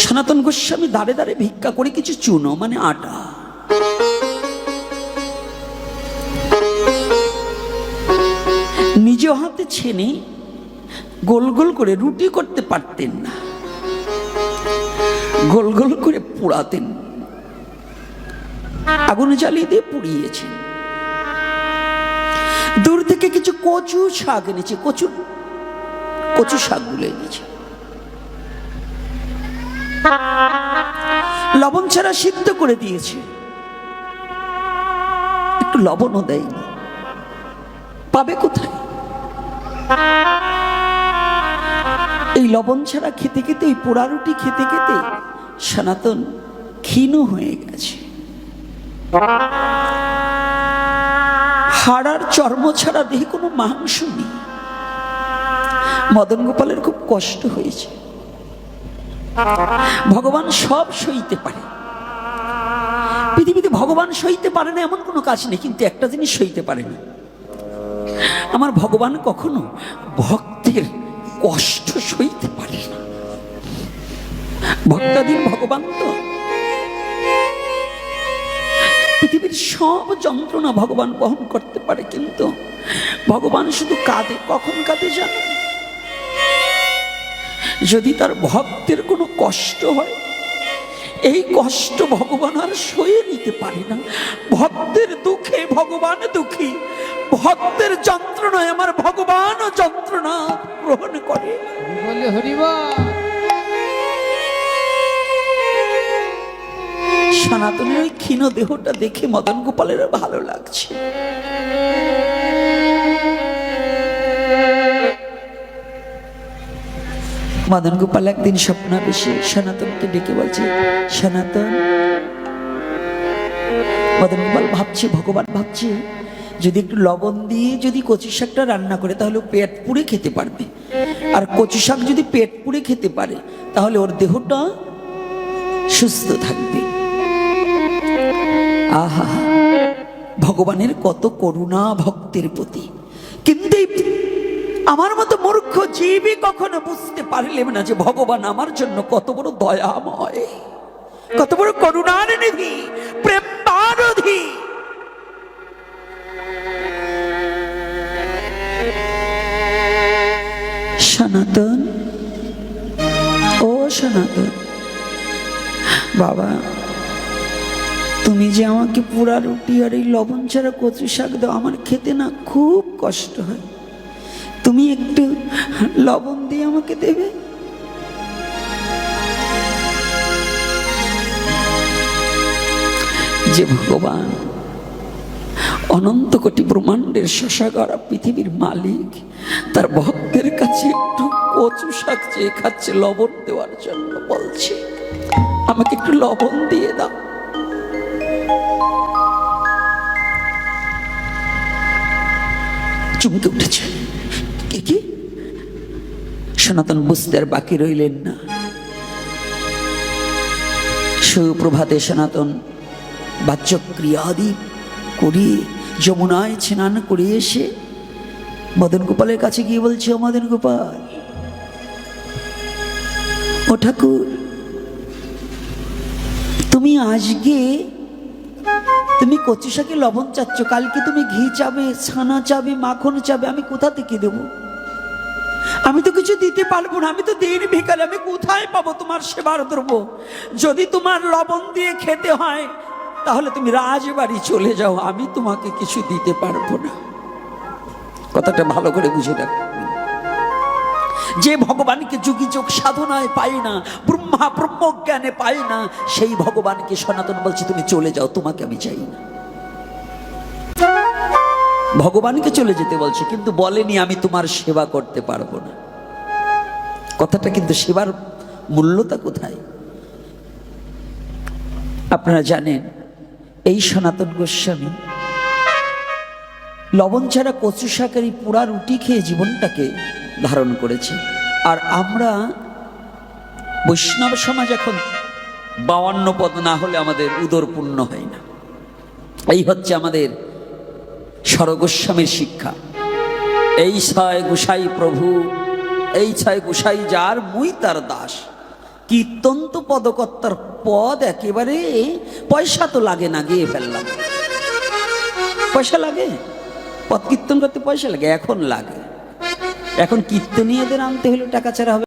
সনাতন গোস্বামী দাঁড়ে দাঁড়ে ভিক্ষা করে কিছু চুনো মানে আটা, নিজ হাতে ছেনে গোল গোল করে রুটি করতে পারতেন না, গোল গোল করে পোড়াতেন, আগুনে জ্বালিয়ে দিয়ে পুড়িয়েছেন। দূর থেকে কিছু কচু শাক এনেছে, কচু শাকগুলো এনেছে, লবণ ছাড়া সিদ্ধ করে দিয়েছে, একটু লবণও দেয়নি। পাবে কোথায়? এই লবণ ছাড়া খেতে খেতে, এই পোড়া রুটি খেতে খেতে সনাতন ক্ষীণ হয়ে গেছে। হাড় আর চর্ম ছাড়া দেহে কোনো মাংস নেই। মদন গোপালের খুব কষ্ট হয়েছে। ভগবান সব সইতে পারে, পৃথিবীতে ভগবান সইতে পারে না এমন কোনো কাজ নেই, কিন্তু একটা জিনিস সইতে পারে না, আমার ভগবান কখনো ভক্তের কষ্ট সইতে পারে না। ভক্তাধীন ভগবান তো, পৃথিবীর সব যন্ত্রণা ভগবান বহন করতে পারে, কিন্তু ভগবান শুধু কাঁদে। কখন কাঁদে জানো? যদি তার ভক্তের কোনো কষ্ট হয়, এই কষ্ট ভগবান আর সয়ে নিতে পারে না। ভক্তের দুঃখে ভগবান দুঃখী, ভক্তের যন্ত্রণায় আমার ভগবান যন্ত্রণা গ্রহণ করে। সনাতনের ওই ক্ষীণ দেহটা দেখে মদন গোপালের ভালো লাগছে। মদন গোপাল একদিন স্বপ্নাবেশে সনাতনকে ডেকে বলছে, সনাতন। মদন গোপাল ভাবছে, ভগবান ভাবছে যদি একটু লবণ দিয়ে যদি কচু শাকটা রান্না করে তাহলে পেট পুড়ে খেতে পারবে, আর কচু শাক যদি পেট পুড়ে খেতে পারে তাহলে ওর দেহটা সুস্থ থাকবে। আহা, ভগবানের কত করুণা ভক্তের প্রতি। কিন্তু আমার মতো মূর্খ জীবই কখনো বুঝতে পারলেন না যে ভগবান আমার জন্য কত বড় দয়াময়, কত বড় করুণার নিধি, প্রেমারধি। সনাতন, ও সনাতন বাবা, তুমি যে আমাকে পোড়া রুটি আর এই লবণ ছাড়া কচু শাক দাও, আমার খেতে না খুব কষ্ট হয়, তুমি একটু লবণ দিয়ে আমাকে দেবে? যে ভগবান অনন্ত কোটি ব্রহ্মাণ্ডের শশাগড়া পৃথিবীর মালিক, তার ভক্তের কাছে একটু কচু শাক চেয়ে খাচ্ছে লবণ দেওয়ার জন্য, বলছে আমাকে একটু লবণ দিয়ে দাও। চমকে উঠেছে, কি? সনাতন বুঝতে আর বাকি রইলেন না। সুপ্রভাতে সনাতন বাচ্যক্রিয়াদি করিয়ে যমুনায় স্নান করে এসে মদন গোপালের কাছে গিয়ে বলছে, ও মদন গোপাল, ও ঠাকুর, তুমি আজকে তুমি কচু শাকে লবণ চাচ্ছ, কালকে তুমি ঘি চাবে, ছানা চাবে, মাখন চাবে, আমি কোথা থেকে দেবো? আমি তো কিছু দিতে পারবো না, আমি তো দিন ভিখারি, আমি কোথায় পাবো তোমার সেবার দ্রব্য? যদি তোমার লবণ দিয়ে খেতে হয় তাহলে তুমি রাজবাড়ি চলে যাও, আমি তোমাকে কিছু দিতে পারবো না। কথাটা ভালো করে বুঝে রাখো। যে ভগবানকে যুগী যোগ সাধনায় পায় না, ব্রহ্মজ্ঞানে পায় না, সেই ভগবানকে সনাতন বলছে তুমি চলে যাও, তোমাকে আমি চাই না। ভগবানকে চলে যেতে বলছে, কিন্তু বলেনি আমি তোমার সেবা করতে পারবো না। কথাটা কিন্তু সেবার মূল্যতা কোথায়? আপনারা জানেন এই সনাতন গোস্বামী লবণ ছাড়া কচু শাকের পোড়া রুটি খেয়ে জীবনটাকে ধারণ করেছে। আর আমরা বৈষ্ণব সমাজ এখন 52 পদ না হলে আমাদের উদর পূর্ণ হয় না। এই হচ্ছে আমাদের স্বরগোস্বামীর শিক্ষা। এই ছয় গোসাই প্রভু, এই ছয় গোসাই যার মুই তার দাস। কীর্তন তো পদকর্তার পদ, একেবারে পয়সা তো লাগে না, গিয়ে ফেললাম। পয়সা লাগে? পদ কীর্তন করতে পয়সা লাগে? এখন লাগে। এখন কীর্তনীয়দের আনতে হলে টাকা ছাড়া হবে